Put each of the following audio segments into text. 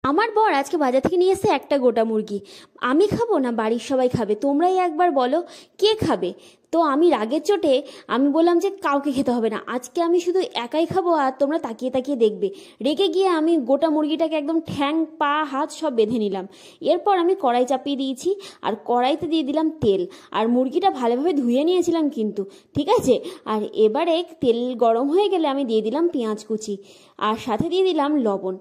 আমার বর আজকে বাজার থেকে নিয়ে এসেছে একটা গোটা মুরগি। আমি খাবো না বাড়ির সবাই খাবে? তোমরাই একবার বলো কে খাবে। তো আমি রাগের চোটে আমি বললাম যে কাউকে খেতে হবে না, আজকে আমি শুধু একাই খাবো আর তোমরা তাকিয়ে তাকিয়ে দেখবে। রেগে গিয়ে আমি গোটা মুরগিটাকে একদম ঠ্যাং পা হাত সব বেঁধে নিলাম। এরপর আমি কড়াই চাপিয়ে দিয়েছি আর কড়াইতে দিয়ে দিলাম তেল, আর মুরগিটা ভালোভাবে ধুয়ে নিয়েছিলাম কিন্তু, ঠিক আছে। আর এবারে তেল গরম হয়ে গেলে আমি দিয়ে দিলাম পেঁয়াজ কুচি আর সাথে দিয়ে দিলাম লবণ।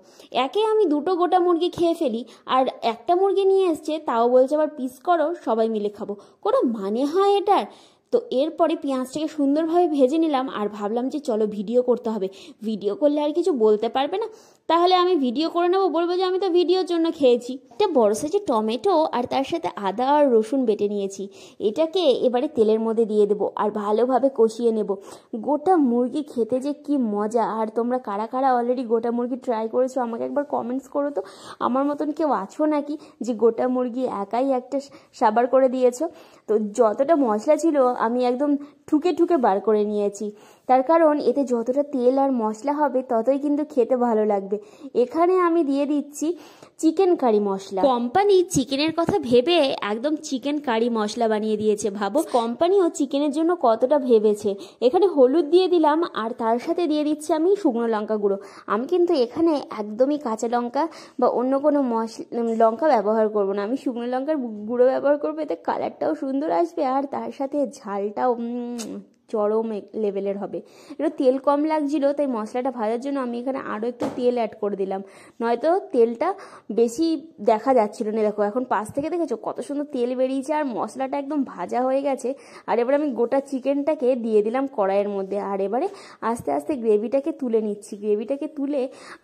একে আমি দুটো গোটা মুরগি খেয়ে ফেলি, আর একটা মুরগি নিয়ে এসছে তাও বলছে আবার পিস করো সবাই মিলে খাবো। কোনো মানে হয় এটার? তো এরপরে পেঁয়াজটাকে সুন্দরভাবে ভেজে নিলাম আর ভাবলাম যে চলো ভিডিও করতে হবে, ভিডিও করলে আর কিছু বলতে পারবে না, তাহলে আমি ভিডিও করে নেবো, বলবো যে আমি তো ভিডিওর জন্য খেয়েছি। একটা বড় সাইজের টমেটো আর তার সাথে আদা আর রসুন বেটে নিয়েছি, এটাকে এবারে তেলের মধ্যে দিয়ে দেবো আর ভালোভাবে কষিয়ে নেব। গোটা মুরগি খেতে যে কি মজা! আর তোমরা কারা কারা অলরেডি গোটা মুরগি ট্রাই করেছো আমাকে একবার কমেন্টস করো তো। আমার মতন কেউ আছো নাকি যে গোটা মুরগি একাই একটা সাবার করে দিয়েছো? তো যতটা মশলা ছিল আমি একদম ঠুকে ঠুকে বার করে নিয়েছি, তার কারণ এতে যতটা তেল আর মশলা হবে ততই কিন্তু খেতে ভালো লাগবে। এখানে আমি দিয়ে দিচ্ছি চিকেন কারি মশলা। কোম্পানি চিকেনের কথা ভেবে একদম চিকেন কারি মশলা বানিয়ে দিয়েছে, ভাবো কোম্পানিও চিকেনের জন্য কতটা ভেবেছে। এখানে হলুদ দিয়ে দিলাম আর তার সাথে দিয়ে দিচ্ছি আমি শুকনো লঙ্কা গুঁড়ো। আমি কিন্তু এখানে একদমই কাঁচা লঙ্কা বা অন্য কোনো লঙ্কা ব্যবহার করব না, আমি শুকনো লঙ্কার গুঁড়ো ব্যবহার করবো, এতে কালারটাও সুন্দর আসবে আর তার সাথে ঝালটাও চরম লেভেলের হবে। একটু তেল কম লাগছিল তাই মশলাটা ভাজার জন্য আমি এখানে আরও একটু তেল অ্যাড করে দিলাম, নয়তো তেলটা বেশি দেখা যাচ্ছিল না। দেখো এখন পাশ থেকে দেখেছো কত সুন্দর তেল বেরিয়েছে আর মশলাটা একদম ভাজা হয়ে গেছে। আর এবারে আমি গোটা চিকেনটাকে দিয়ে দিলাম কড়াইয়ের মধ্যে আর এবারে আস্তে আস্তে গ্রেভিটাকে তুলে নিচ্ছি। গ্রেভিটাকে তুলে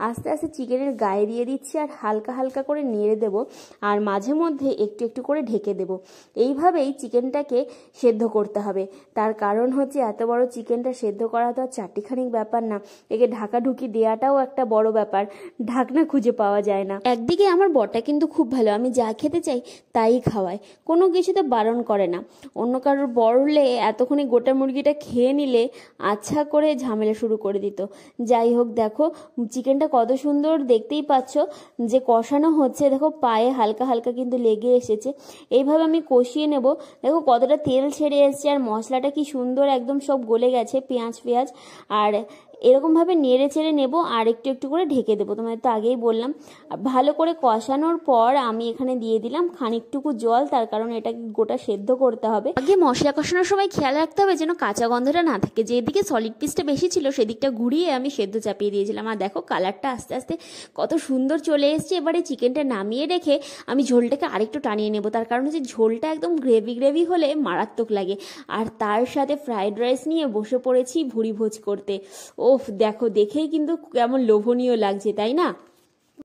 আস্তে আস্তে চিকেনের গায়ে দিয়ে দিচ্ছি আর হালকা হালকা করে নেড়ে দেবো আর মাঝে মধ্যে একটু একটু করে ঢেকে দেবো। এইভাবেই চিকেনটাকে সেদ্ধ করতে হবে, তার কারণ হচ্ছে এত বড় চিকেনটা সেদ্ধ করা তো আর চারটিখানিক ব্যাপার না, একে ঢাকা ঢুকি দেওয়াটাও একটা বড় ব্যাপার, ঢাকনা খুঁজে পাওয়া যায় না। একদিকে আমার বরটা কিন্তু খুব ভালো, আমি যা খেতে চাই তাই খাওয়ায়, কোনো কিছুতে বারণ করে না। অন্য কারোর বর হলে এতক্ষণে গোটা মুরগিটা খেয়ে নিলে আচ্ছা করে ঝামেলা শুরু করে দিত। যাই হোক, দেখো চিকেনটা কত সুন্দর দেখতেই পাচ্ছ যে কষানো হচ্ছে, দেখো পায়ে হালকা হালকা কিন্তু লেগে এসেছে। এইভাবে আমি কষিয়ে নেব। দেখো কতটা তেল ছেড়ে এসছে আর মশলাটা কি সুন্দর একদম সব গলে গেছে, পেঁয়াজ আর এরকমভাবে নেড়ে চেড়ে নেবো আর একটু একটু করে ঢেকে দেবো, তোমাদের তো আগেই বললাম। ভালো করে কষানোর পর আমি এখানে দিয়ে দিলাম খানিকটুকু জল, তার কারণ এটাকে গোটা সেদ্ধ করতে হবে। আগে মশলা কষানোর সময় খেয়াল রাখতে হবে যেন কাঁচা গন্ধটা না থাকে, যেদিকে সলিড পিসটা বেশি ছিল সেদিকটা ঘুরিয়ে আমি সেদ্ধ চাপিয়ে দিয়েছিলাম। আর দেখো কালারটা আস্তে আস্তে কত সুন্দর চলে এসছে। এবারে চিকেনটা নামিয়ে রেখে আমি ঝোলটাকে আরেকটু টানিয়ে নেবো, তার কারণ হচ্ছে ঝোলটা একদম গ্রেভি হলে মারাত্মক লাগে। আর তার সাথে ফ্রাইড রাইস নিয়ে বসে পড়েছি ভুড়ি ভোজ করতে। ওফ, দেখো দেখেই কিন্তু কেমন লোভনীয় লাগছে, তাই না?